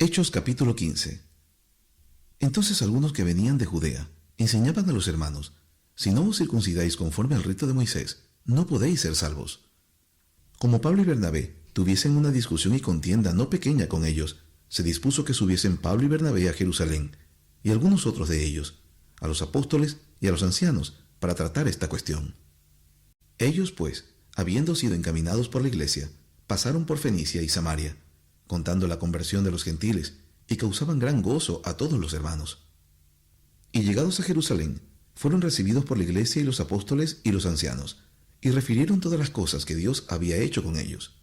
Hechos capítulo 15. Entonces algunos que venían de Judea enseñaban a los hermanos: si no os circuncidáis conforme al rito de Moisés, no podéis ser salvos. Como Pablo y Bernabé tuviesen una discusión y contienda no pequeña con ellos, se dispuso que subiesen Pablo y Bernabé a Jerusalén, y algunos otros de ellos, a los apóstoles y a los ancianos, para tratar esta cuestión. Ellos, pues, habiendo sido encaminados por la iglesia, pasaron por Fenicia y Samaria, contando la conversión de los gentiles, y causaban gran gozo a todos los hermanos. Y llegados a Jerusalén, fueron recibidos por la iglesia y los apóstoles y los ancianos, y refirieron todas las cosas que Dios había hecho con ellos.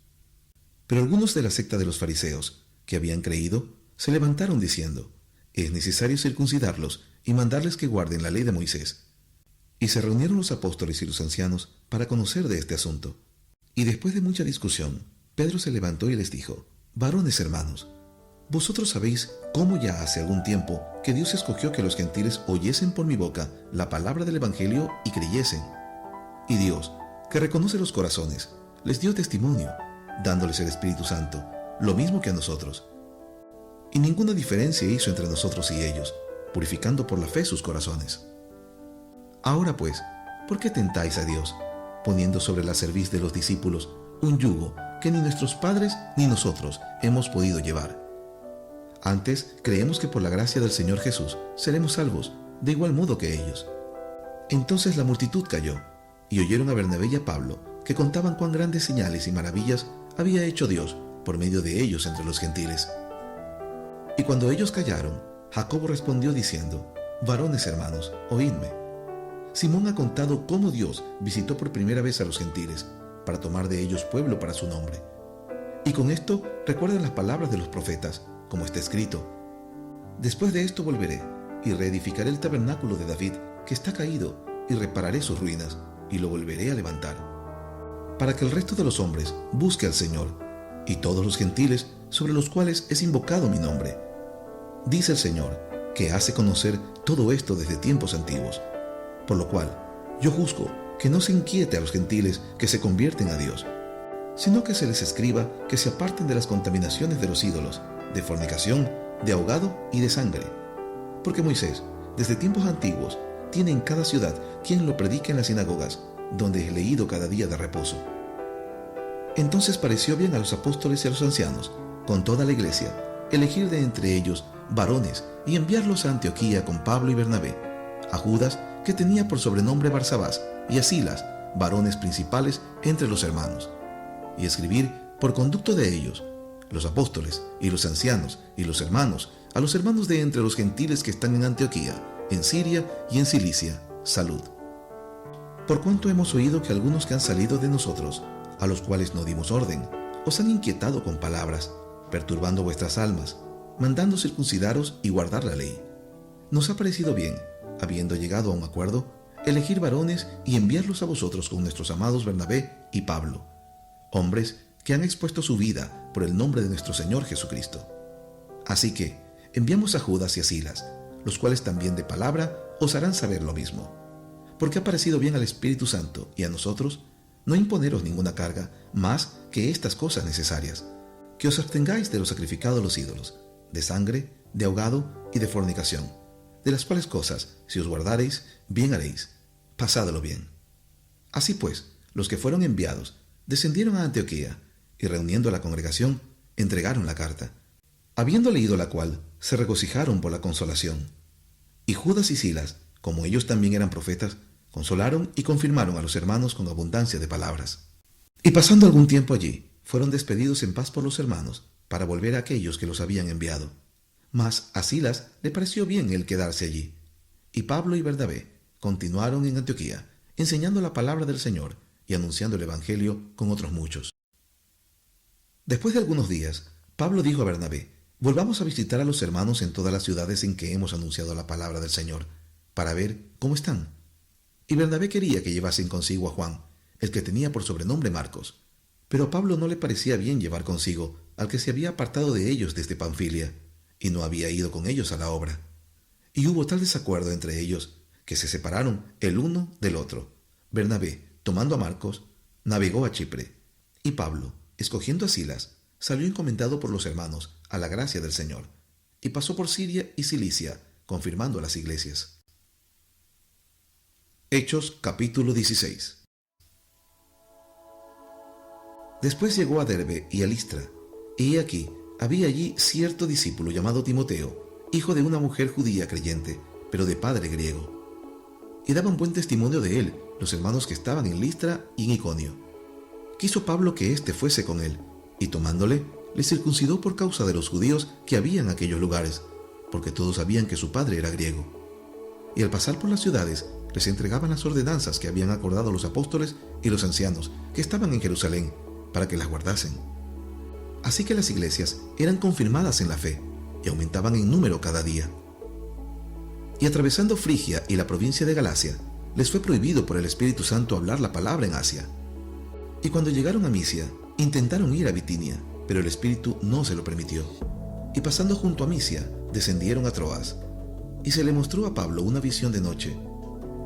Pero algunos de la secta de los fariseos, que habían creído, se levantaron diciendo: es necesario circuncidarlos y mandarles que guarden la ley de Moisés. Y se reunieron los apóstoles y los ancianos para conocer de este asunto. Y después de mucha discusión, Pedro se levantó y les dijo: varones hermanos, vosotros sabéis cómo ya hace algún tiempo que Dios escogió que los gentiles oyesen por mi boca la palabra del Evangelio y creyesen. Y Dios, que reconoce los corazones, les dio testimonio, dándoles el Espíritu Santo, lo mismo que a nosotros. Y ninguna diferencia hizo entre nosotros y ellos, purificando por la fe sus corazones. Ahora pues, ¿por qué tentáis a Dios, poniendo sobre la cerviz de los discípulos un yugo que ni nuestros padres ni nosotros hemos podido llevar? Antes creemos que por la gracia del Señor Jesús seremos salvos, de igual modo que ellos. Entonces la multitud calló, y oyeron a Bernabé y a Pablo, que contaban cuán grandes señales y maravillas había hecho Dios por medio de ellos entre los gentiles. Y cuando ellos callaron, Jacobo respondió diciendo: varones hermanos, oídme. Simón ha contado cómo Dios visitó por primera vez a los gentiles, para tomar de ellos pueblo para su nombre. Y con esto recuerdan las palabras de los profetas, como está escrito: después de esto volveré, y reedificaré el tabernáculo de David, que está caído, y repararé sus ruinas, y lo volveré a levantar, para que el resto de los hombres busque al Señor, y todos los gentiles sobre los cuales es invocado mi nombre. Dice el Señor, que hace conocer todo esto desde tiempos antiguos. Por lo cual, yo juzgo que no se inquiete a los gentiles que se convierten a Dios, sino que se les escriba que se aparten de las contaminaciones de los ídolos, de fornicación, de ahogado y de sangre. Porque Moisés, desde tiempos antiguos, tiene en cada ciudad quien lo predique en las sinagogas, donde es leído cada día de reposo. Entonces pareció bien a los apóstoles y a los ancianos, con toda la iglesia, elegir de entre ellos varones y enviarlos a Antioquía con Pablo y Bernabé, a Judas, que tenía por sobrenombre Barsabás, y a Silas, varones principales entre los hermanos, y escribir por conducto de ellos, los apóstoles y los ancianos y los hermanos, a los hermanos de entre los gentiles que están en Antioquía, en Siria y en Cilicia, salud. Por cuanto hemos oído que algunos que han salido de nosotros, a los cuales no dimos orden, os han inquietado con palabras, perturbando vuestras almas, mandando circuncidaros y guardar la ley. Nos ha parecido bien, habiendo llegado a un acuerdo, elegir varones y enviarlos a vosotros con nuestros amados Bernabé y Pablo, hombres que han expuesto su vida por el nombre de nuestro Señor Jesucristo. Así que enviamos a Judas y a Silas, los cuales también de palabra os harán saber lo mismo, porque ha parecido bien al Espíritu Santo y a nosotros no imponeros ninguna carga más que estas cosas necesarias, que os abstengáis de lo sacrificado a los ídolos, de sangre, de ahogado y de fornicación, de las cuales cosas, si os guardareis, bien haréis. Pasadlo bien. Así pues, los que fueron enviados descendieron a Antioquía, y reuniendo a la congregación, entregaron la carta. Habiendo leído la cual, se regocijaron por la consolación. Y Judas y Silas, como ellos también eran profetas, consolaron y confirmaron a los hermanos con abundancia de palabras. Y pasando algún tiempo allí, fueron despedidos en paz por los hermanos, para volver a aquellos que los habían enviado. Mas a Silas le pareció bien el quedarse allí. Y Pablo y Bernabé continuaron en Antioquía, enseñando la palabra del Señor y anunciando el Evangelio con otros muchos. Después de algunos días, Pablo dijo a Bernabé: volvamos a visitar a los hermanos en todas las ciudades en que hemos anunciado la palabra del Señor, para ver cómo están. Y Bernabé quería que llevasen consigo a Juan, el que tenía por sobrenombre Marcos. Pero a Pablo no le parecía bien llevar consigo al que se había apartado de ellos desde Panfilia, y no había ido con ellos a la obra. Y hubo tal desacuerdo entre ellos, que se separaron el uno del otro. Bernabé, tomando a Marcos, navegó a Chipre, y Pablo, escogiendo a Silas, salió encomendado por los hermanos a la gracia del Señor, y pasó por Siria y Cilicia, confirmando las iglesias. Hechos capítulo 16. Después llegó a Derbe y a Listra, y aquí había allí cierto discípulo llamado Timoteo, hijo de una mujer judía creyente, pero de padre griego. Y daban buen testimonio de él los hermanos que estaban en Listra y en Iconio. Quiso Pablo que éste fuese con él, y tomándole, le circuncidó por causa de los judíos que había en aquellos lugares, porque todos sabían que su padre era griego. Y al pasar por las ciudades, les entregaban las ordenanzas que habían acordado los apóstoles y los ancianos que estaban en Jerusalén, para que las guardasen. Así que las iglesias eran confirmadas en la fe, y aumentaban en número cada día. Y atravesando Frigia y la provincia de Galacia, les fue prohibido por el Espíritu Santo hablar la palabra en Asia. Y cuando llegaron a Misia, intentaron ir a Bitinia, pero el Espíritu no se lo permitió. Y pasando junto a Misia, descendieron a Troas. Y se le mostró a Pablo una visión de noche.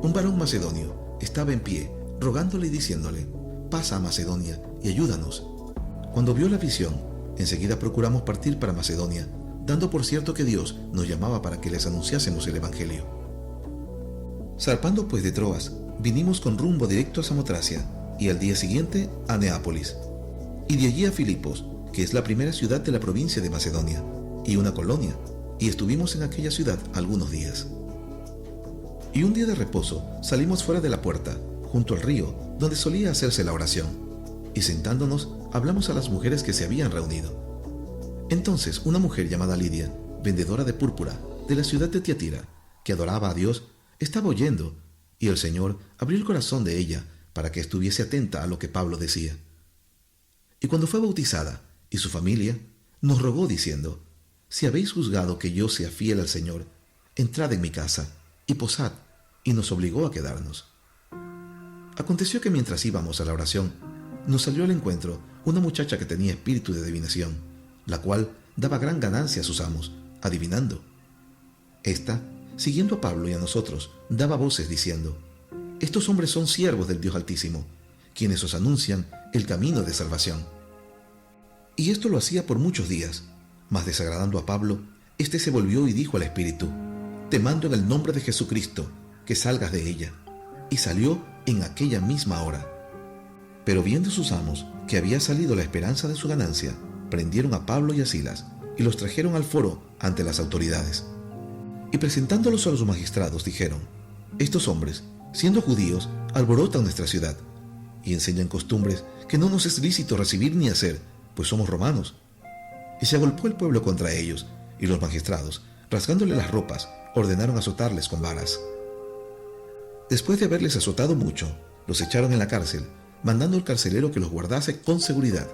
Un varón macedonio estaba en pie, rogándole y diciéndole: «Pasa a Macedonia y ayúdanos». Cuando vio la visión, enseguida procuramos partir para Macedonia, dando por cierto que Dios nos llamaba para que les anunciásemos el Evangelio. Zarpando pues de Troas, vinimos con rumbo directo a Samotracia, y al día siguiente a Neápolis, y de allí a Filipos, que es la primera ciudad de la provincia de Macedonia, y una colonia, y estuvimos en aquella ciudad algunos días. Y un día de reposo salimos fuera de la puerta, junto al río, donde solía hacerse la oración, y sentándonos hablamos a las mujeres que se habían reunido. Entonces una mujer llamada Lidia, vendedora de púrpura, de la ciudad de Tiatira, que adoraba a Dios, estaba oyendo, y el Señor abrió el corazón de ella para que estuviese atenta a lo que Pablo decía. Y cuando fue bautizada, y su familia, nos rogó diciendo: «Si habéis juzgado que yo sea fiel al Señor, entrad en mi casa, y posad», y nos obligó a quedarnos. Aconteció que mientras íbamos a la oración, nos salió al encuentro una muchacha que tenía espíritu de adivinación, la cual daba gran ganancia a sus amos, adivinando. Esta, siguiendo a Pablo y a nosotros, daba voces diciendo: «Estos hombres son siervos del Dios Altísimo, quienes os anuncian el camino de salvación». Y esto lo hacía por muchos días, mas desagradando a Pablo, éste se volvió y dijo al espíritu: «Te mando en el nombre de Jesucristo, que salgas de ella». Y salió en aquella misma hora. Pero viendo sus amos que había salido la esperanza de su ganancia, prendieron a Pablo y a Silas, y los trajeron al foro ante las autoridades. Y presentándolos a los magistrados, dijeron: «Estos hombres, siendo judíos, alborotan nuestra ciudad, y enseñan costumbres que no nos es lícito recibir ni hacer, pues somos romanos». Y se agolpó el pueblo contra ellos, y los magistrados, rasgándole las ropas, ordenaron azotarles con varas. Después de haberles azotado mucho, los echaron en la cárcel, mandando al carcelero que los guardase con seguridad,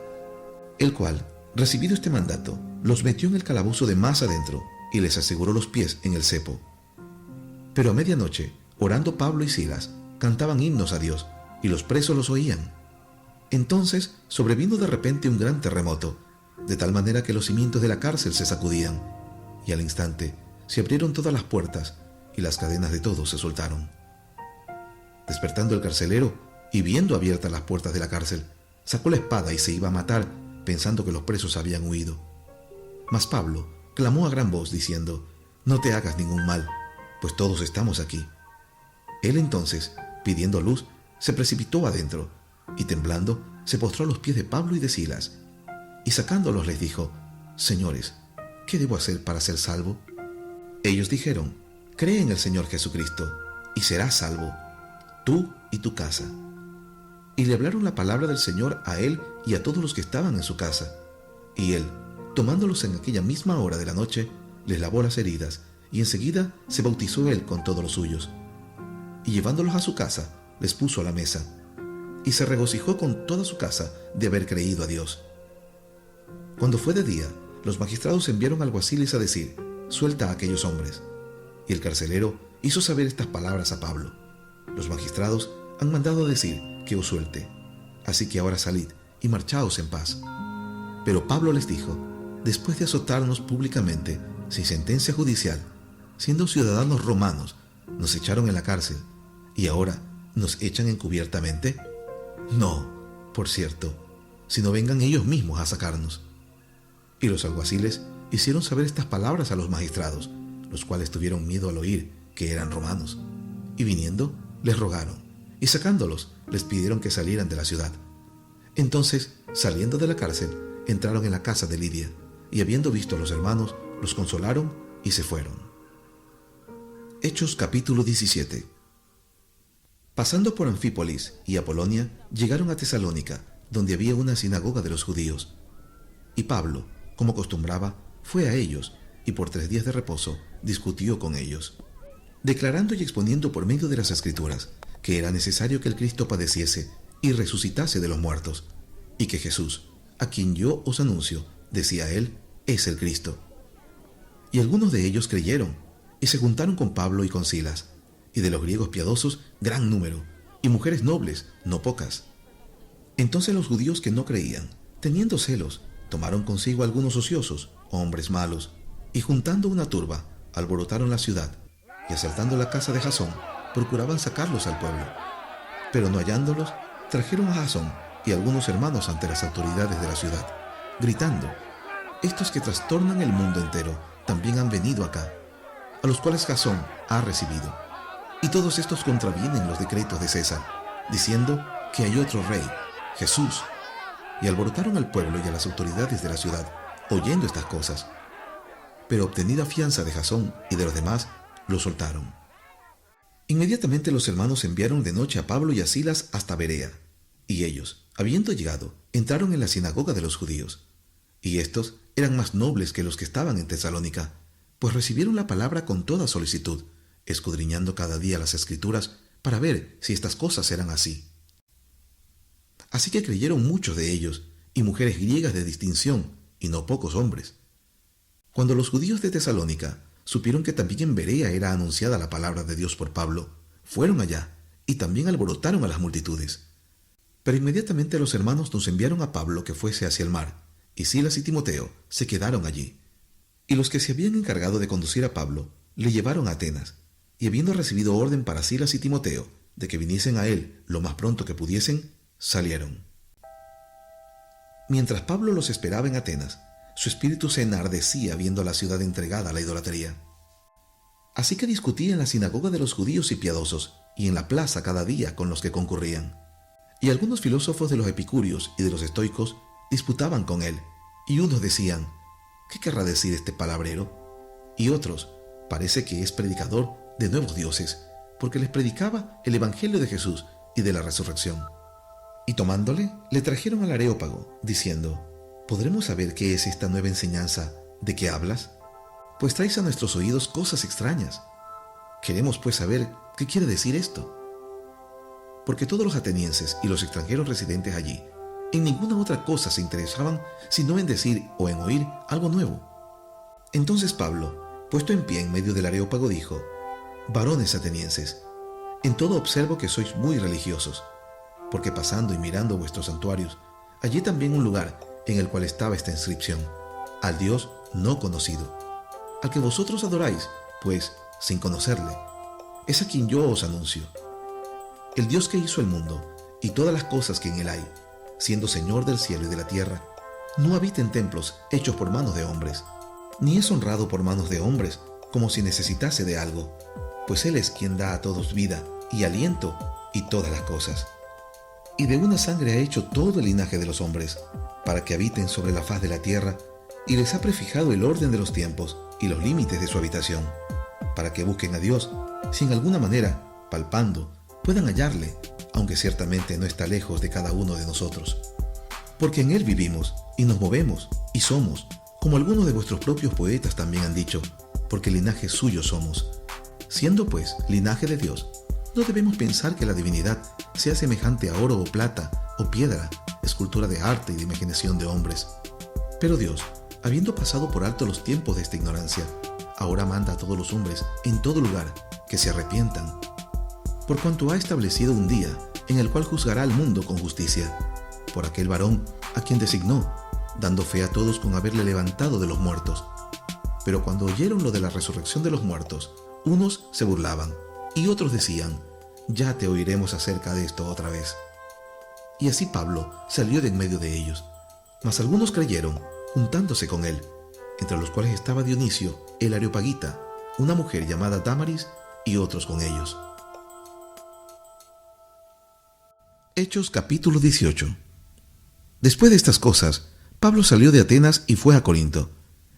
el cual, recibido este mandato, los metió en el calabozo de más adentro y les aseguró los pies en el cepo. Pero a medianoche, orando Pablo y Silas, cantaban himnos a Dios, y los presos los oían. Entonces sobrevino de repente un gran terremoto, de tal manera que los cimientos de la cárcel se sacudían, y al instante se abrieron todas las puertas, y las cadenas de todos se soltaron. Despertando el carcelero, y viendo abiertas las puertas de la cárcel, sacó la espada y se iba a matar, pensando que los presos habían huido. Mas Pablo clamó a gran voz, diciendo: «No te hagas ningún mal, pues todos estamos aquí». Él entonces, pidiendo luz, se precipitó adentro, y temblando, se postró a los pies de Pablo y de Silas, y sacándolos les dijo: «Señores, ¿qué debo hacer para ser salvo?». Ellos dijeron: «Cree en el Señor Jesucristo, y serás salvo, tú y tu casa». Y le hablaron la palabra del Señor a él y a todos los que estaban en su casa. Y él, tomándolos en aquella misma hora de la noche, les lavó las heridas, y enseguida se bautizó él con todos los suyos. Y llevándolos a su casa, les puso a la mesa, y se regocijó con toda su casa de haber creído a Dios. Cuando fue de día, los magistrados enviaron alguaciles a decir: «Suelta a aquellos hombres». Y el carcelero hizo saber estas palabras a Pablo: «Los magistrados han mandado decir que os suelte, así que ahora salid y marchaos en paz». Pero Pablo les dijo: «Después de azotarnos públicamente, sin sentencia judicial, siendo ciudadanos romanos, nos echaron en la cárcel, y ahora nos echan encubiertamente. No, por cierto, sino vengan ellos mismos a sacarnos». Y los alguaciles hicieron saber estas palabras a los magistrados, los cuales tuvieron miedo al oír que eran romanos. Y viniendo, les rogaron, y sacándolos, les pidieron que salieran de la ciudad. Entonces, saliendo de la cárcel, entraron en la casa de Lidia, y habiendo visto a los hermanos, los consolaron y se fueron. Hechos capítulo 17. Pasando por Anfípolis y Apolonia, llegaron a Tesalónica, donde había una sinagoga de los judíos. Y Pablo, como acostumbraba, fue a ellos, y por 3 días de reposo discutió con ellos, declarando y exponiendo por medio de las Escrituras que era necesario que el Cristo padeciese y resucitase de los muertos, y que Jesús, a quien yo os anuncio, decía él, es el Cristo. Y algunos de ellos creyeron, y se juntaron con Pablo y con Silas, y de los griegos piadosos gran número, y mujeres nobles, no pocas. Entonces los judíos que no creían, teniendo celos, tomaron consigo algunos ociosos, hombres malos, y juntando una turba, alborotaron la ciudad, y asaltando la casa de Jasón, procuraban sacarlos al pueblo. Pero no hallándolos, trajeron a Jasón y algunos hermanos ante las autoridades de la ciudad, gritando, estos que trastornan el mundo entero también han venido acá, a los cuales Jasón ha recibido. Y todos estos contravienen los decretos de César, diciendo que hay otro rey, Jesús. Y alborotaron al pueblo y a las autoridades de la ciudad, oyendo estas cosas. Pero obtenida fianza de Jasón y de los demás, lo soltaron. Inmediatamente los hermanos enviaron de noche a Pablo y a Silas hasta Berea, y ellos, habiendo llegado, entraron en la sinagoga de los judíos. Y estos eran más nobles que los que estaban en Tesalónica, pues recibieron la palabra con toda solicitud, escudriñando cada día las Escrituras para ver si estas cosas eran así. Así que creyeron muchos de ellos, y mujeres griegas de distinción, y no pocos hombres. Cuando los judíos de Tesalónica supieron que también en Berea era anunciada la palabra de Dios por Pablo, fueron allá, y también alborotaron a las multitudes. Pero inmediatamente los hermanos nos enviaron a Pablo que fuese hacia el mar, y Silas y Timoteo se quedaron allí. Y los que se habían encargado de conducir a Pablo le llevaron a Atenas, y habiendo recibido orden para Silas y Timoteo de que viniesen a él lo más pronto que pudiesen, salieron. Mientras Pablo los esperaba en Atenas, su espíritu se enardecía viendo la ciudad entregada a la idolatría. Así que discutía en la sinagoga de los judíos y piadosos, y en la plaza cada día con los que concurrían. Y algunos filósofos de los epicúreos y de los estoicos disputaban con él, y unos decían, ¿qué querrá decir este palabrero? Y otros, parece que es predicador de nuevos dioses, porque les predicaba el evangelio de Jesús y de la resurrección. Y tomándole, le trajeron al Areópago, diciendo, ¿podremos saber qué es esta nueva enseñanza de que hablas? Pues traes a nuestros oídos cosas extrañas. Queremos pues saber qué quiere decir esto. Porque todos los atenienses y los extranjeros residentes allí, en ninguna otra cosa se interesaban sino en decir o en oír algo nuevo. Entonces Pablo, puesto en pie en medio del Areópago, dijo, varones atenienses, en todo observo que sois muy religiosos, porque pasando y mirando vuestros santuarios, hallé también un lugar en el cual estaba esta inscripción, al Dios no conocido, al que vosotros adoráis, pues, sin conocerle, es a quien yo os anuncio. El Dios que hizo el mundo y todas las cosas que en él hay, siendo Señor del cielo y de la tierra, no habita en templos hechos por manos de hombres, ni es honrado por manos de hombres como si necesitase de algo, pues Él es quien da a todos vida y aliento y todas las cosas. Y de una sangre ha hecho todo el linaje de los hombres, para que habiten sobre la faz de la tierra, y les ha prefijado el orden de los tiempos y los límites de su habitación, para que busquen a Dios, si en alguna manera, palpando, puedan hallarle, aunque ciertamente no está lejos de cada uno de nosotros. Porque en Él vivimos, y nos movemos, y somos, como algunos de vuestros propios poetas también han dicho, porque linaje suyo somos. Siendo pues linaje de Dios, no debemos pensar que la divinidad sea semejante a oro o plata o piedra, escultura de arte y de imaginación de hombres. Pero Dios, habiendo pasado por alto los tiempos de esta ignorancia, ahora manda a todos los hombres en todo lugar que se arrepientan, por cuanto ha establecido un día en el cual juzgará al mundo con justicia, por aquel varón a quien designó, dando fe a todos con haberle levantado de los muertos. Pero cuando oyeron lo de la resurrección de los muertos, unos se burlaban, y otros decían, ya te oiremos acerca de esto otra vez. Y así Pablo salió de en medio de ellos. Mas algunos creyeron, juntándose con él, entre los cuales estaba Dionisio, el Areopagita, una mujer llamada Dámaris y otros con ellos. Hechos capítulo 18. Después de estas cosas, Pablo salió de Atenas y fue a Corinto,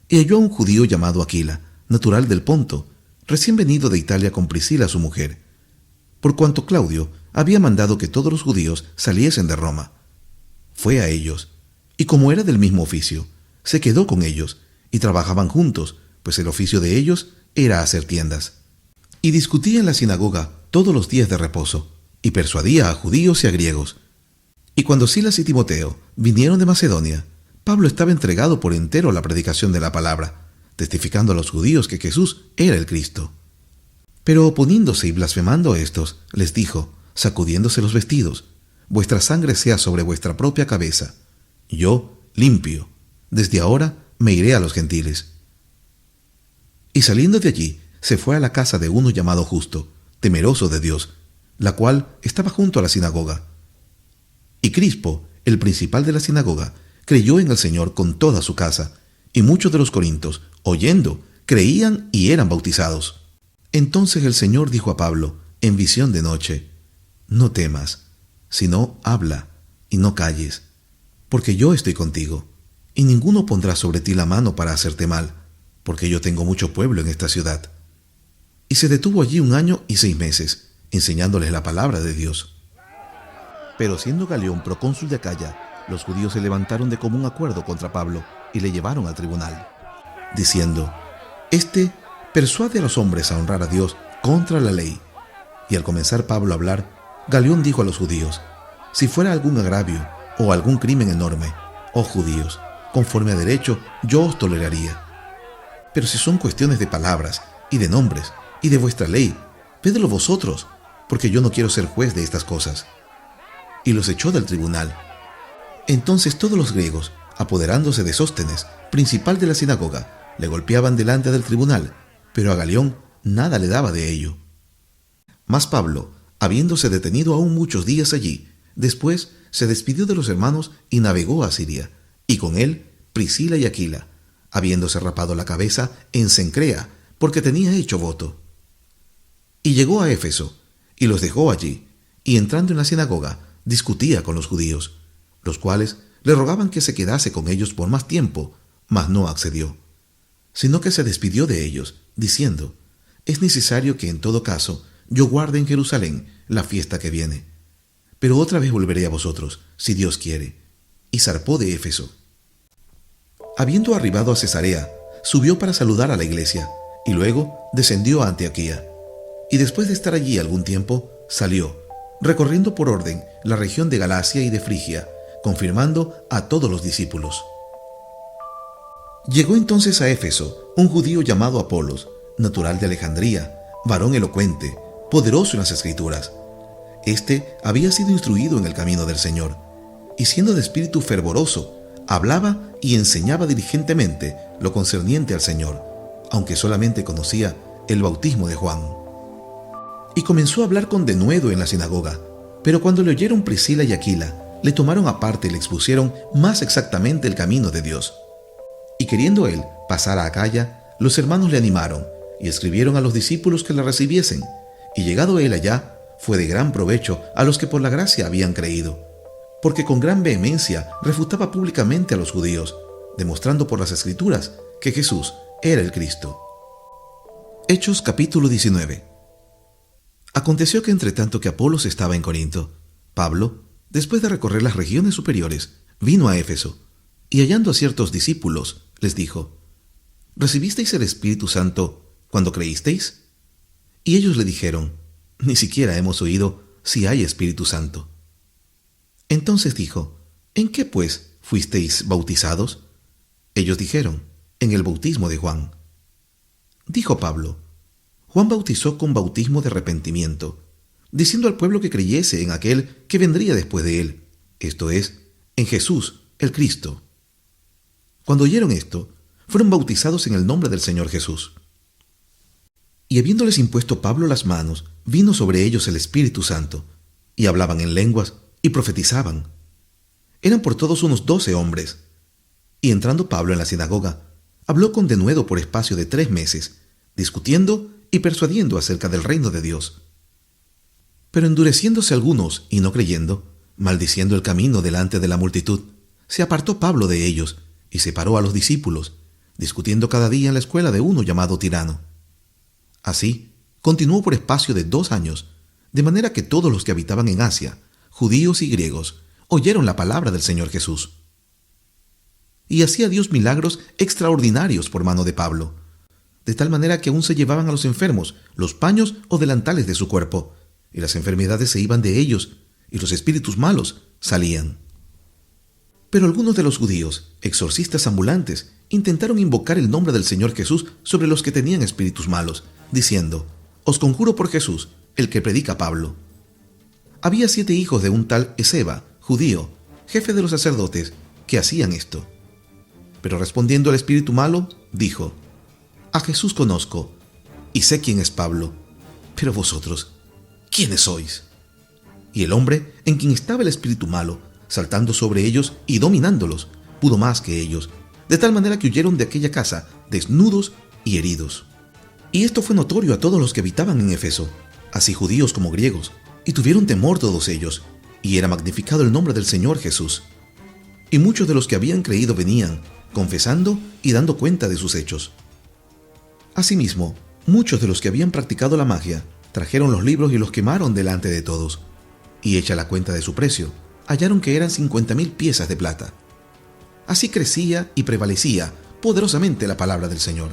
y halló a un judío llamado Aquila, natural del Ponto, recién venido de Italia con Priscila su mujer, por cuanto Claudio había mandado que todos los judíos saliesen de Roma. Fue a ellos, y como era del mismo oficio, se quedó con ellos, y trabajaban juntos, pues el oficio de ellos era hacer tiendas. Y discutía en la sinagoga todos los días de reposo, y persuadía a judíos y a griegos. Y cuando Silas y Timoteo vinieron de Macedonia, Pablo estaba entregado por entero a la predicación de la palabra, testificando a los judíos que Jesús era el Cristo. Pero oponiéndose y blasfemando a estos, les dijo, sacudiéndose los vestidos, vuestra sangre sea sobre vuestra propia cabeza. Yo, limpio, desde ahora me iré a los gentiles. Y saliendo de allí, se fue a la casa de uno llamado Justo, temeroso de Dios, la cual estaba junto a la sinagoga. Y Crispo, el principal de la sinagoga, creyó en el Señor con toda su casa, y muchos de los corintios, oyendo, creían y eran bautizados. Entonces el Señor dijo a Pablo, en visión de noche, no temas, sino habla, y no calles, porque yo estoy contigo, y ninguno pondrá sobre ti la mano para hacerte mal, porque yo tengo mucho pueblo en esta ciudad. Y se detuvo allí 1 año y 6 meses, enseñándoles la palabra de Dios. Pero siendo Galión procónsul de Acaya, los judíos se levantaron de común acuerdo contra Pablo y le llevaron al tribunal, diciendo, «Este persuade a los hombres a honrar a Dios contra la ley». Y al comenzar Pablo a hablar, Galión dijo a los judíos, «Si fuera algún agravio o algún crimen enorme, oh judíos, conforme a derecho, yo os toleraría. Pero si son cuestiones de palabras y de nombres y de vuestra ley, vedlo vosotros, porque yo no quiero ser juez de estas cosas». Y los echó del tribunal. Entonces todos los griegos, apoderándose de Sóstenes, principal de la sinagoga, le golpeaban delante del tribunal, pero a Galión nada le daba de ello. Mas Pablo, habiéndose detenido aún muchos días allí, después se despidió de los hermanos y navegó a Siria, y con él Priscila y Aquila, habiéndose rapado la cabeza en Cencrea, porque tenía hecho voto. Y llegó a Éfeso, y los dejó allí, y entrando en la sinagoga, discutía con los judíos, los cuales le rogaban que se quedase con ellos por más tiempo, mas no accedió, sino que se despidió de ellos, diciendo, «Es necesario que en todo caso yo guarde en Jerusalén la fiesta que viene, pero otra vez volveré a vosotros, si Dios quiere». Y zarpó de Éfeso. Habiendo arribado a Cesarea, subió para saludar a la iglesia, y luego descendió a Antioquía, y después de estar allí algún tiempo, salió, recorriendo por orden la región de Galacia y de Frigia, confirmando a todos los discípulos. Llegó entonces a Éfeso un judío llamado Apolos, natural de Alejandría, varón elocuente, poderoso en las Escrituras. Este había sido instruido en el camino del Señor, y siendo de espíritu fervoroso, hablaba y enseñaba diligentemente lo concerniente al Señor, aunque solamente conocía el bautismo de Juan. Y comenzó a hablar con denuedo en la sinagoga, pero cuando le oyeron Priscila y Aquila, le tomaron aparte y le expusieron más exactamente el camino de Dios. Y queriendo él pasar a Acaya, los hermanos le animaron y escribieron a los discípulos que le recibiesen, y llegado él allá, fue de gran provecho a los que por la gracia habían creído, porque con gran vehemencia refutaba públicamente a los judíos, demostrando por las Escrituras que Jesús era el Cristo. Hechos capítulo 19. Aconteció que entre tanto que Apolos estaba en Corinto, Pablo, después de recorrer las regiones superiores, vino a Éfeso, y hallando a ciertos discípulos, les dijo, ¿recibisteis el Espíritu Santo cuando creísteis? Y ellos le dijeron, ni siquiera hemos oído si hay Espíritu Santo. Entonces dijo, ¿en qué pues fuisteis bautizados? Ellos dijeron, en el bautismo de Juan. Dijo Pablo, Juan bautizó con bautismo de arrepentimiento, diciendo al pueblo que creyese en aquel que vendría después de él, esto es, en Jesús, el Cristo. Cuando oyeron esto, fueron bautizados en el nombre del Señor Jesús. Y habiéndoles impuesto Pablo las manos, vino sobre ellos el Espíritu Santo, y hablaban en lenguas y profetizaban. Eran por todos unos 12 hombres. Y entrando Pablo en la sinagoga, habló con denuedo por espacio de 3 meses, discutiendo y persuadiendo acerca del reino de Dios. Pero endureciéndose algunos y no creyendo, maldiciendo el camino delante de la multitud, se apartó Pablo de ellos y separó a los discípulos, discutiendo cada día en la escuela de uno llamado Tirano. Así, continuó por espacio de 2 años, de manera que todos los que habitaban en Asia, judíos y griegos, oyeron la palabra del Señor Jesús. Y hacía Dios milagros extraordinarios por mano de Pablo, de tal manera que aún se llevaban a los enfermos los paños o delantales de su cuerpo, y las enfermedades se iban de ellos, y los espíritus malos salían. Pero algunos de los judíos, exorcistas ambulantes, intentaron invocar el nombre del Señor Jesús sobre los que tenían espíritus malos, diciendo: «Os conjuro por Jesús, el que predica Pablo». Había 7 hijos de un tal Esceva, judío, jefe de los sacerdotes, que hacían esto. Pero respondiendo al espíritu malo, dijo: «A Jesús conozco, y sé quién es Pablo, pero vosotros, ¿quiénes sois?». Y el hombre en quien estaba el espíritu malo, saltando sobre ellos y dominándolos, pudo más que ellos, de tal manera que huyeron de aquella casa, desnudos y heridos. Y esto fue notorio a todos los que habitaban en Éfeso, así judíos como griegos, y tuvieron temor todos ellos, y era magnificado el nombre del Señor Jesús. Y muchos de los que habían creído venían, confesando y dando cuenta de sus hechos. Asimismo, muchos de los que habían practicado la magia trajeron los libros y los quemaron delante de todos, y hecha la cuenta de su precio, hallaron que eran 50,000 piezas de plata. Así crecía y prevalecía poderosamente la palabra del Señor.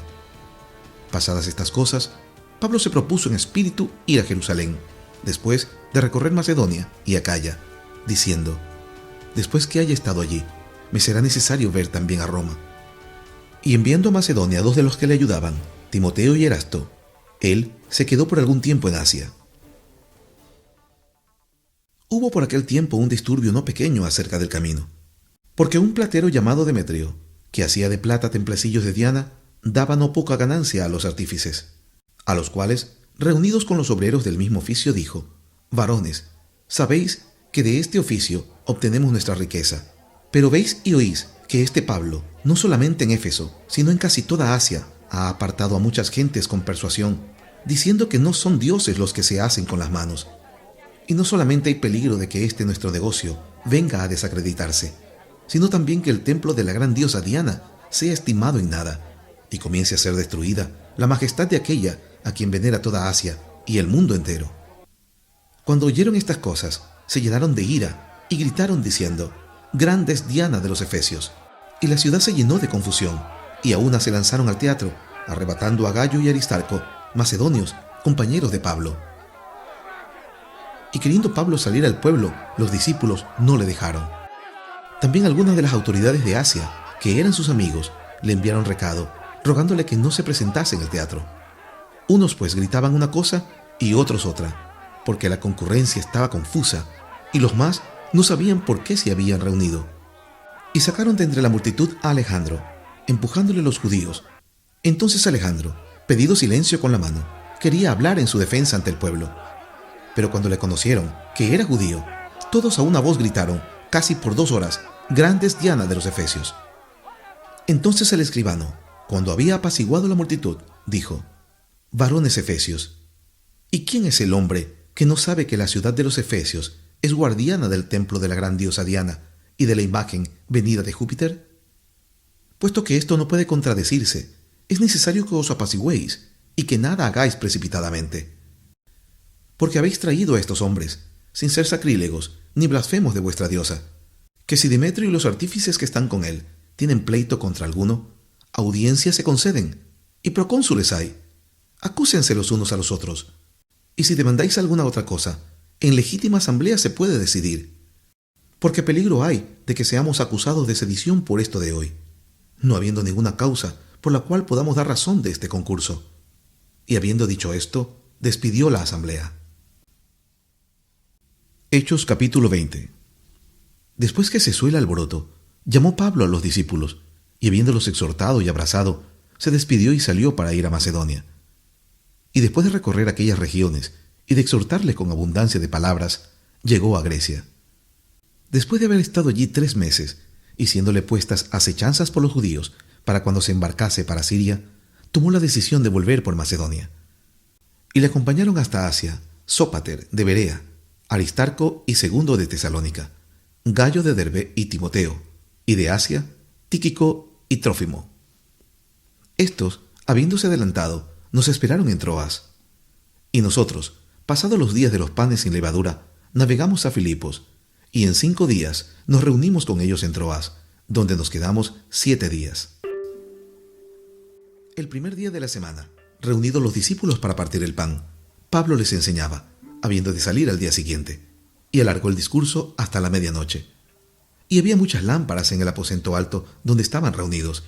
Pasadas estas cosas, Pablo se propuso en espíritu ir a Jerusalén, después de recorrer Macedonia y Acaya, diciendo: «Después que haya estado allí, me será necesario ver también a Roma». Y enviando a Macedonia a 2 de los que le ayudaban, Timoteo y Erasto, él se quedó por algún tiempo en Asia. Hubo por aquel tiempo un disturbio no pequeño acerca del camino, porque un platero llamado Demetrio, que hacía de plata templecillos de Diana, daba no poca ganancia a los artífices, a los cuales, reunidos con los obreros del mismo oficio, dijo: «Varones, sabéis que de este oficio obtenemos nuestra riqueza, pero veis y oís que este Pablo, no solamente en Éfeso, sino en casi toda Asia, ha apartado a muchas gentes con persuasión, diciendo que no son dioses los que se hacen con las manos. Y no solamente hay peligro de que este nuestro negocio venga a desacreditarse, sino también que el templo de la gran diosa Diana sea estimado en nada, y comience a ser destruida la majestad de aquella a quien venera toda Asia y el mundo entero». Cuando oyeron estas cosas, se llenaron de ira y gritaron diciendo: «Grande es Diana de los Efesios». Y la ciudad se llenó de confusión, y a una se lanzaron al teatro, arrebatando a Gayo y Aristarco, macedonios, compañeros de Pablo. Y queriendo Pablo salir al pueblo, los discípulos no le dejaron. También algunas de las autoridades de Asia, que eran sus amigos, le enviaron recado, rogándole que no se presentase en el teatro. Unos pues gritaban una cosa y otros otra, porque la concurrencia estaba confusa, y los más no sabían por qué se habían reunido. Y sacaron de entre la multitud a Alejandro, empujándole los judíos. Entonces Alejandro, pedido silencio con la mano, quería hablar en su defensa ante el pueblo. Pero cuando le conocieron que era judío, todos a una voz gritaron, casi por 2 horas: «Grande es Diana de los Efesios». Entonces el escribano, cuando había apaciguado la multitud, dijo: «Varones efesios, ¿y quién es el hombre que no sabe que la ciudad de los Efesios es guardiana del templo de la gran diosa Diana y de la imagen venida de Júpiter? Puesto que esto no puede contradecirse, es necesario que os apaciguéis y que nada hagáis precipitadamente. Porque habéis traído a estos hombres, sin ser sacrílegos ni blasfemos de vuestra diosa, que si Demetrio y los artífices que están con él tienen pleito contra alguno, audiencias se conceden y procónsules hay. Acúsense los unos a los otros. Y si demandáis alguna otra cosa, en legítima asamblea se puede decidir. Porque peligro hay de que seamos acusados de sedición por esto de hoy, no habiendo ninguna causa por la cual podamos dar razón de este concurso». Y habiendo dicho esto, despidió la asamblea. Hechos capítulo 20. Después que cesó el alboroto, llamó Pablo a los discípulos, y habiéndolos exhortado y abrazado, se despidió y salió para ir a Macedonia. Y después de recorrer aquellas regiones y de exhortarles con abundancia de palabras, llegó a Grecia. Después de haber estado allí 3 meses y siéndole puestas acechanzas por los judíos para cuando se embarcase para Siria, tomó la decisión de volver por Macedonia. Y le acompañaron hasta Asia Sópater de Berea, Aristarco y Segundo de Tesalónica, Gayo de Derbe y Timoteo, y de Asia Tíquico y Trófimo. Estos, habiéndose adelantado, nos esperaron en Troas. Y nosotros, pasados los días de los panes sin levadura, navegamos a Filipos, y en 5 días nos reunimos con ellos en Troas, donde nos quedamos 7 días. El primer día de la semana, reunidos los discípulos para partir el pan, Pablo les enseñaba, habiendo de salir al día siguiente, y alargó el discurso hasta la medianoche. Y había muchas lámparas en el aposento alto donde estaban reunidos,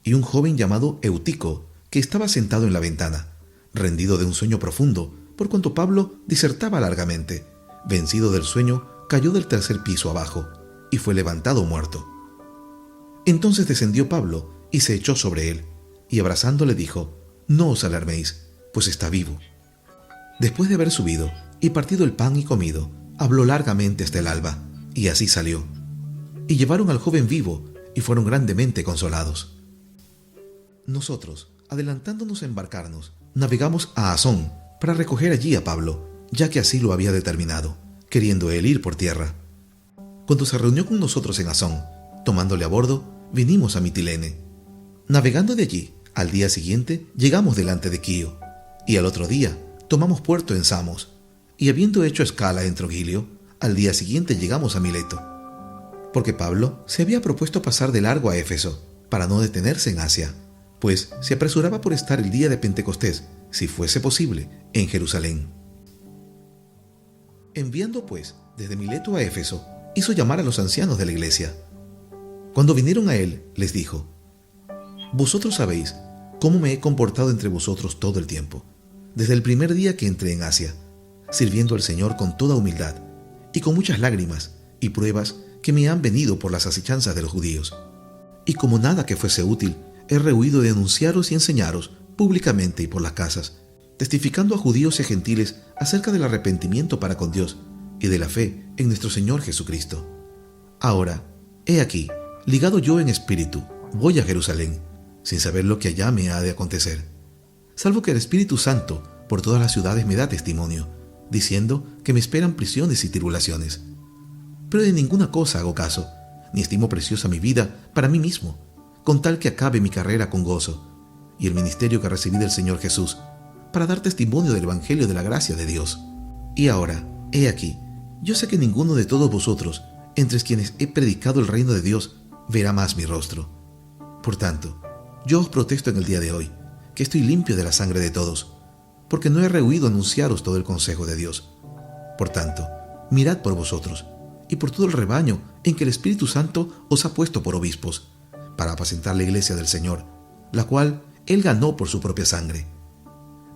y un joven llamado Eutico, que estaba sentado en la ventana, rendido de un sueño profundo, por cuanto Pablo disertaba largamente, vencido del sueño, cayó del 3er piso abajo, y fue levantado muerto. Entonces descendió Pablo, y se echó sobre él, y abrazándole dijo: «No os alarméis, pues está vivo». Después de haber subido, y partido el pan y comido, habló largamente hasta el alba, y así salió. Y llevaron al joven vivo, y fueron grandemente consolados. Nosotros, adelantándonos a embarcarnos, navegamos a Asón, para recoger allí a Pablo, ya que así lo había determinado, queriendo él ir por tierra. Cuando se reunió con nosotros en Asón, tomándole a bordo, vinimos a Mitilene. Navegando de allí, al día siguiente llegamos delante de Quío, y al otro día tomamos puerto en Samos, y habiendo hecho escala en Trogilio, al día siguiente llegamos a Mileto, porque Pablo se había propuesto pasar de largo a Éfeso, para no detenerse en Asia, pues se apresuraba por estar el día de Pentecostés, si fuese posible, en Jerusalén. Enviando pues desde Mileto a Éfeso, hizo llamar a los ancianos de la iglesia. Cuando vinieron a él, les dijo: «Vosotros sabéis cómo me he comportado entre vosotros todo el tiempo, desde el primer día que entré en Asia, sirviendo al Señor con toda humildad y con muchas lágrimas y pruebas que me han venido por las asechanzas de los judíos. Y como nada que fuese útil, he rehuido de anunciaros y enseñaros públicamente y por las casas, testificando a judíos y a gentiles acerca del arrepentimiento para con Dios y de la fe en nuestro Señor Jesucristo. Ahora, he aquí, ligado yo en espíritu, voy a Jerusalén, sin saber lo que allá me ha de acontecer, salvo que el Espíritu Santo por todas las ciudades me da testimonio, diciendo que me esperan prisiones y tribulaciones. Pero de ninguna cosa hago caso, ni estimo preciosa mi vida para mí mismo, con tal que acabe mi carrera con gozo, y el ministerio que recibí del Señor Jesús, para dar testimonio del Evangelio de la gracia de Dios. Y ahora, he aquí, yo sé que ninguno de todos vosotros, entre quienes he predicado el reino de Dios, verá más mi rostro. Por tanto, yo os protesto en el día de hoy, que estoy limpio de la sangre de todos, porque no he rehuido anunciaros todo el consejo de Dios. Por tanto, mirad por vosotros, y por todo el rebaño en que el Espíritu Santo os ha puesto por obispos, para apacentar la iglesia del Señor, la cual Él ganó por su propia sangre.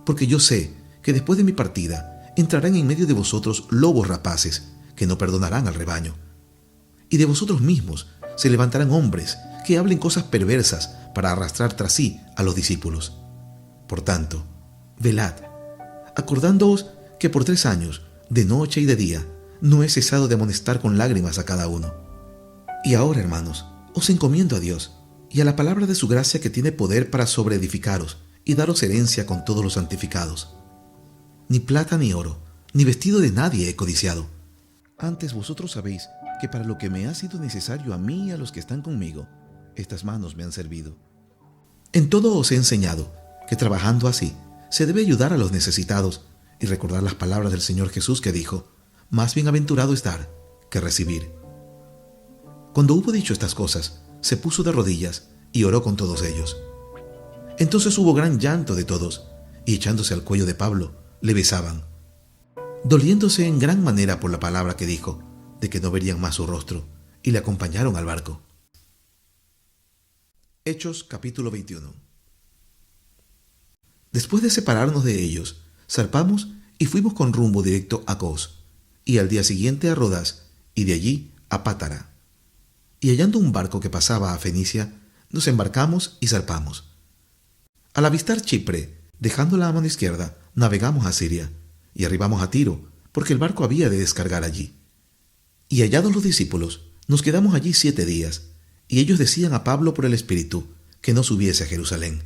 Porque yo sé que después de mi partida entrarán en medio de vosotros lobos rapaces, que no perdonarán al rebaño. Y de vosotros mismos se levantarán hombres que hablen cosas perversas para arrastrar tras sí a los discípulos. Por tanto, velad, acordándoos que por 3 años, de noche y de día, no he cesado de amonestar con lágrimas a cada uno. Y ahora, hermanos, os encomiendo a Dios y a la palabra de su gracia, que tiene poder para sobreedificaros y daros herencia con todos los santificados. Ni plata ni oro, ni vestido de nadie he codiciado. Antes vosotros sabéis que para lo que me ha sido necesario a mí y a los que están conmigo, estas manos me han servido. En todo os he enseñado que trabajando así se debe ayudar a los necesitados y recordar las palabras del Señor Jesús, que dijo: «Más bienaventurado es dar que recibir». Cuando hubo dicho estas cosas, se puso de rodillas y oró con todos ellos. Entonces hubo gran llanto de todos, y echándose al cuello de Pablo, le besaban, doliéndose en gran manera por la palabra que dijo, de que no verían más su rostro, y le acompañaron al barco. Hechos capítulo 21. Después de separarnos de ellos, zarpamos y fuimos con rumbo directo a Cos, y al día siguiente a Rodas, y de allí a Pátara. Y hallando un barco que pasaba a Fenicia, nos embarcamos y zarpamos. Al avistar Chipre, dejándola a mano izquierda, navegamos a Siria, y arribamos a Tiro, porque el barco había de descargar allí. Y hallados los discípulos, nos quedamos allí 7 días, y ellos decían a Pablo por el Espíritu que no subiese a Jerusalén.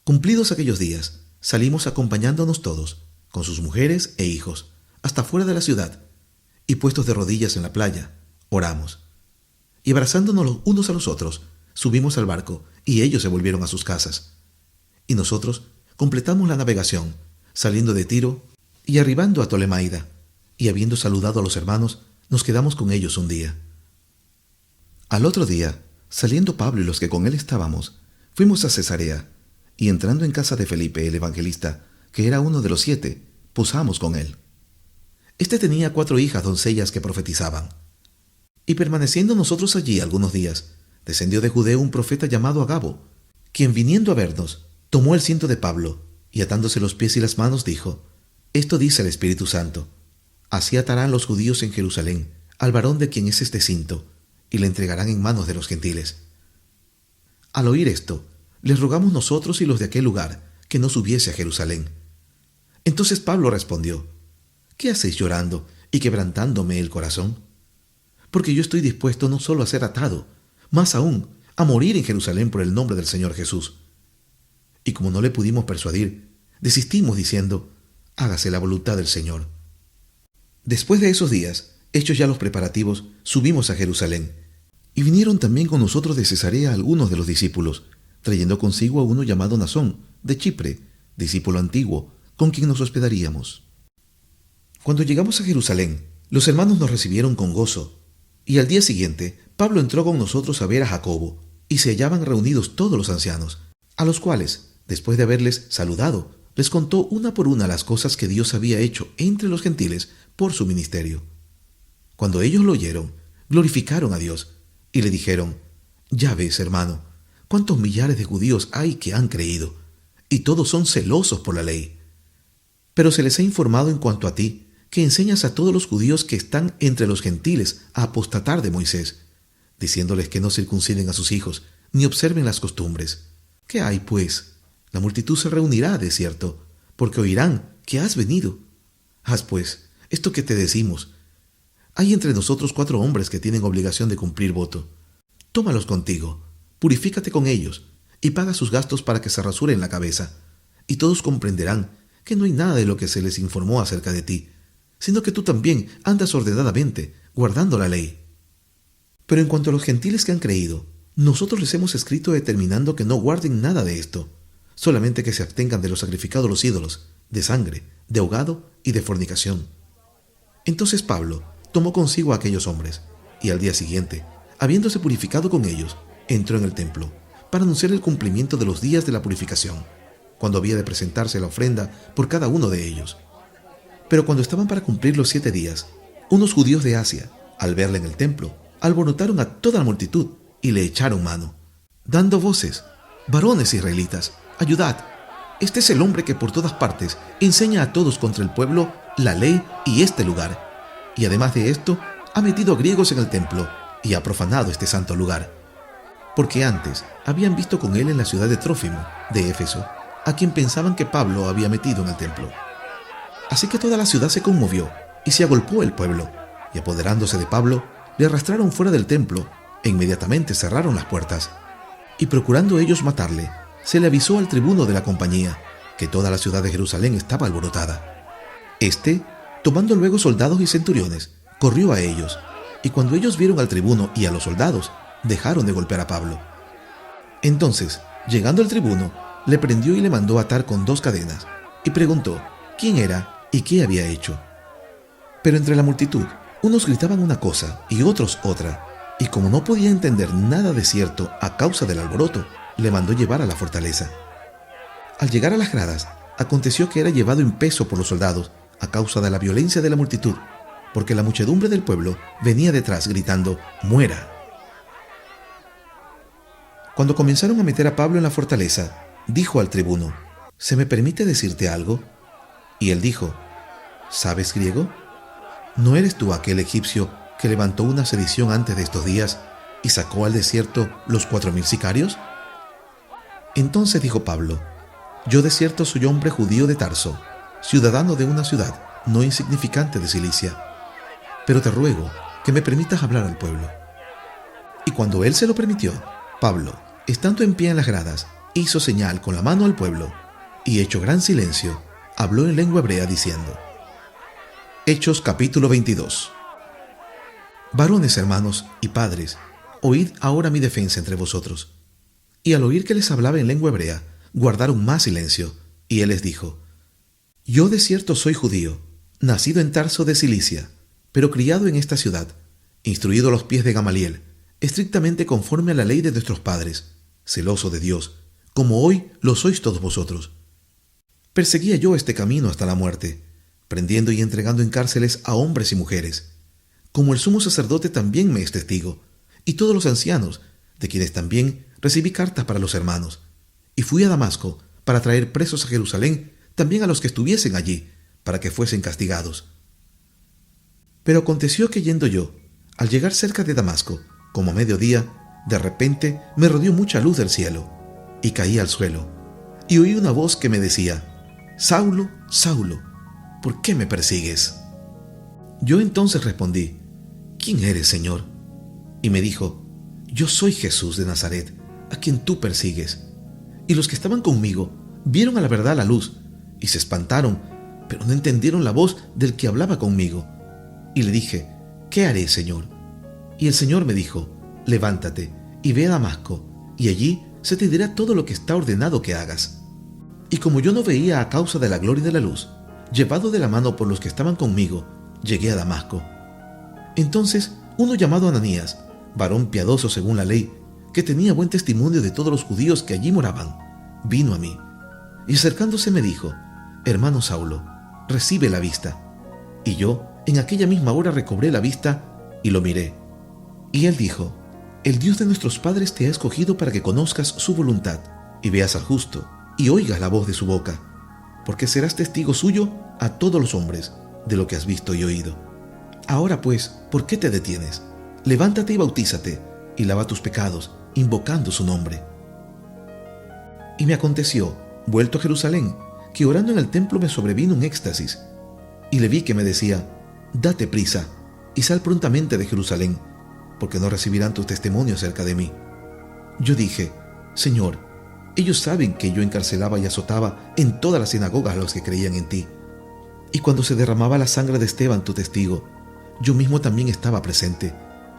Cumplidos aquellos días, salimos acompañándonos todos, con sus mujeres e hijos, hasta fuera de la ciudad, y puestos de rodillas en la playa, oramos. Y abrazándonos los unos a los otros, subimos al barco, y ellos se volvieron a sus casas. Y nosotros completamos la navegación, saliendo de Tiro y arribando a Tolemaida, y habiendo saludado a los hermanos, nos quedamos con ellos un día. Al otro día, saliendo Pablo y los que con él estábamos, fuimos a Cesarea, y entrando en casa de Felipe el evangelista, que era uno de los 7, posamos con él. Este tenía 4 hijas doncellas que profetizaban. Y permaneciendo nosotros allí algunos días, descendió de Judea un profeta llamado Agabo, quien viniendo a vernos, tomó el cinto de Pablo, y atándose los pies y las manos dijo: Esto dice el Espíritu Santo: Así atarán los judíos en Jerusalén al varón de quien es este cinto, y le entregarán en manos de los gentiles. Al oír esto, les rogamos nosotros y los de aquel lugar que no subiese a Jerusalén. Entonces Pablo respondió: ¿Qué hacéis llorando y quebrantándome el corazón? Porque yo estoy dispuesto no solo a ser atado, más aún a morir en Jerusalén por el nombre del Señor Jesús. Y como no le pudimos persuadir, desistimos diciendo: Hágase la voluntad del Señor. Después de esos días, hechos ya los preparativos, subimos a Jerusalén. Y vinieron también con nosotros de Cesarea algunos de los discípulos, trayendo consigo a uno llamado Nasón, de Chipre, discípulo antiguo, con quien nos hospedaríamos. Cuando llegamos a Jerusalén, los hermanos nos recibieron con gozo, y al día siguiente Pablo entró con nosotros a ver a Jacobo, y se hallaban reunidos todos los ancianos, a los cuales, después de haberles saludado, les contó una por una las cosas que Dios había hecho entre los gentiles por su ministerio. Cuando ellos lo oyeron, glorificaron a Dios, y le dijeron: Ya ves, hermano, cuántos millares de judíos hay que han creído, y todos son celosos por la ley. Pero se les ha informado en cuanto a ti, que enseñas a todos los judíos que están entre los gentiles a apostatar de Moisés, diciéndoles que no circunciden a sus hijos, ni observen las costumbres. ¿Qué hay, pues? La multitud se reunirá, de cierto, porque oirán que has venido. Haz, pues, esto que te decimos. Hay entre nosotros 4 hombres que tienen obligación de cumplir voto. Tómalos contigo, purifícate con ellos, y paga sus gastos para que se rasuren la cabeza, y todos comprenderán que no hay nada de lo que se les informó acerca de ti, sino que tú también andas ordenadamente, guardando la ley. Pero en cuanto a los gentiles que han creído, nosotros les hemos escrito determinando que no guarden nada de esto, solamente que se abstengan de lo sacrificado a los ídolos, de sangre, de ahogado y de fornicación. Entonces Pablo tomó consigo a aquellos hombres, y al día siguiente, habiéndose purificado con ellos, entró en el templo, para anunciar el cumplimiento de los días de la purificación, cuando había de presentarse la ofrenda por cada uno de ellos. Pero cuando estaban para cumplir los 7 días, unos judíos de Asia, al verle en el templo, alborotaron a toda la multitud y le echaron mano, dando voces: Varones israelitas, ayudad. Este es el hombre que por todas partes enseña a todos contra el pueblo la ley y este lugar. Y además de esto, ha metido a griegos en el templo y ha profanado este santo lugar. Porque antes habían visto con él en la ciudad de Trófimo, de Éfeso, a quien pensaban que Pablo había metido en el templo. Así que toda la ciudad se conmovió y se agolpó el pueblo, y apoderándose de Pablo, le arrastraron fuera del templo e inmediatamente cerraron las puertas. Y procurando ellos matarle, se le avisó al tribuno de la compañía que toda la ciudad de Jerusalén estaba alborotada. Este, tomando luego soldados y centuriones, corrió a ellos, y cuando ellos vieron al tribuno y a los soldados, dejaron de golpear a Pablo. Entonces, llegando el tribuno, le prendió y le mandó atar con 2 cadenas, y preguntó quién era y qué había hecho. Pero entre la multitud, unos gritaban una cosa y otros otra, y como no podía entender nada de cierto a causa del alboroto, le mandó llevar a la fortaleza. Al llegar a las gradas, aconteció que era llevado en peso por los soldados a causa de la violencia de la multitud, porque la muchedumbre del pueblo venía detrás gritando: ¡Muera! Cuando comenzaron a meter a Pablo en la fortaleza, dijo al tribuno: ¿Se me permite decirte algo? Y él dijo: ¿Sabes griego? ¿No eres tú aquel egipcio que levantó una sedición antes de estos días y sacó al desierto los 4000 sicarios? Entonces dijo Pablo: Yo de cierto soy hombre judío de Tarso, ciudadano de una ciudad no insignificante de Cilicia, pero te ruego que me permitas hablar al pueblo. Y cuando él se lo permitió, Pablo, estando en pie en las gradas, hizo señal con la mano al pueblo, y hecho gran silencio, habló en lengua hebrea diciendo: Hechos capítulo 22. Varones, hermanos y padres, oíd ahora mi defensa entre vosotros. Y al oír que les hablaba en lengua hebrea, guardaron más silencio, y él les dijo: Yo de cierto soy judío, nacido en Tarso de Cilicia, pero criado en esta ciudad, instruido a los pies de Gamaliel, estrictamente conforme a la ley de nuestros padres, celoso de Dios, como hoy lo sois todos vosotros. Perseguía yo este camino hasta la muerte, prendiendo y entregando en cárceles a hombres y mujeres, como el sumo sacerdote también me es testigo, y todos los ancianos, de quienes también recibí cartas para los hermanos, y fui a Damasco para traer presos a Jerusalén también a los que estuviesen allí, para que fuesen castigados. Pero aconteció que yendo yo, al llegar cerca de Damasco, como a mediodía, de repente me rodeó mucha luz del cielo, y caí al suelo, y oí una voz que me decía: Saulo, Saulo, ¿por qué me persigues? Yo entonces respondí: ¿Quién eres, Señor? Y me dijo: Yo soy Jesús de Nazaret, a quien tú persigues. Y los que estaban conmigo vieron a la verdad la luz, y se espantaron, pero no entendieron la voz del que hablaba conmigo. Y le dije: ¿Qué haré, Señor? Y el Señor me dijo: Levántate y ve a Damasco, y allí se te dirá todo lo que está ordenado que hagas. Y como yo no veía a causa de la gloria de la luz, llevado de la mano por los que estaban conmigo, llegué a Damasco. Entonces uno llamado Ananías, varón piadoso según la ley, que tenía buen testimonio de todos los judíos que allí moraban, vino a mí, y acercándose me dijo: Hermano Saulo, recibe la vista. Y yo en aquella misma hora recobré la vista y lo miré. Y él dijo: El Dios de nuestros padres te ha escogido para que conozcas su voluntad, y veas al justo, y oigas la voz de su boca, porque serás testigo suyo a todos los hombres de lo que has visto y oído. Ahora pues, ¿por qué te detienes? Levántate y bautízate, y lava tus pecados, invocando su nombre. Y me aconteció, vuelto a Jerusalén, que orando en el templo me sobrevino un éxtasis, y le vi que me decía: Date prisa, y sal prontamente de Jerusalén, porque no recibirán tu testimonio acerca de mí. Yo dije: Señor, ellos saben que yo encarcelaba y azotaba en todas las sinagogas a los que creían en ti. Y cuando se derramaba la sangre de Esteban, tu testigo, yo mismo también estaba presente,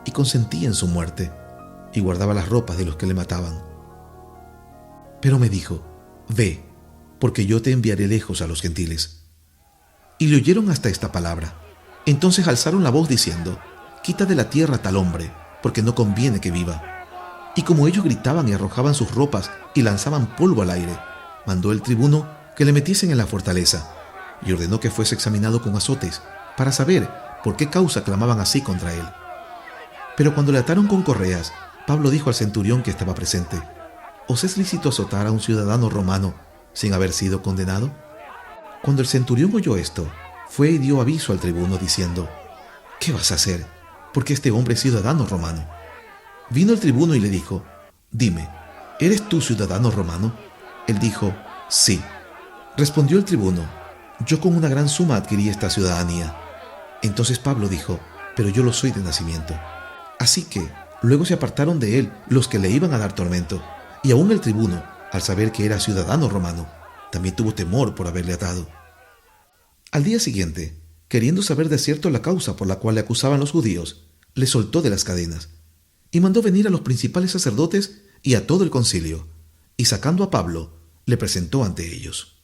y consentía en su muerte, y guardaba las ropas de los que le mataban. Pero me dijo: Ve, porque yo te enviaré lejos a los gentiles. Y le oyeron hasta esta palabra. Entonces alzaron la voz diciendo: Quita de la tierra a tal hombre, porque no conviene que viva. Y como ellos gritaban y arrojaban sus ropas y lanzaban polvo al aire, mandó el tribuno que le metiesen en la fortaleza, y ordenó que fuese examinado con azotes, para saber por qué causa clamaban así contra él. Pero cuando le ataron con correas, Pablo dijo al centurión que estaba presente: ¿Os es lícito azotar a un ciudadano romano sin haber sido condenado? Cuando el centurión oyó esto, fue y dio aviso al tribuno diciendo: ¿Qué vas a hacer? Porque este hombre es ciudadano romano. Vino el tribuno y le dijo: Dime, ¿eres tú ciudadano romano? Él dijo: Sí. Respondió el tribuno: Yo con una gran suma adquirí esta ciudadanía. Entonces Pablo dijo: Pero yo lo soy de nacimiento. Así que luego se apartaron de él los que le iban a dar tormento, y aún el tribuno, al saber que era ciudadano romano, también tuvo temor por haberle atado. Al día siguiente, queriendo saber de cierto la causa por la cual le acusaban los judíos, le soltó de las cadenas, y mandó venir a los principales sacerdotes y a todo el concilio, y sacando a Pablo, le presentó ante ellos.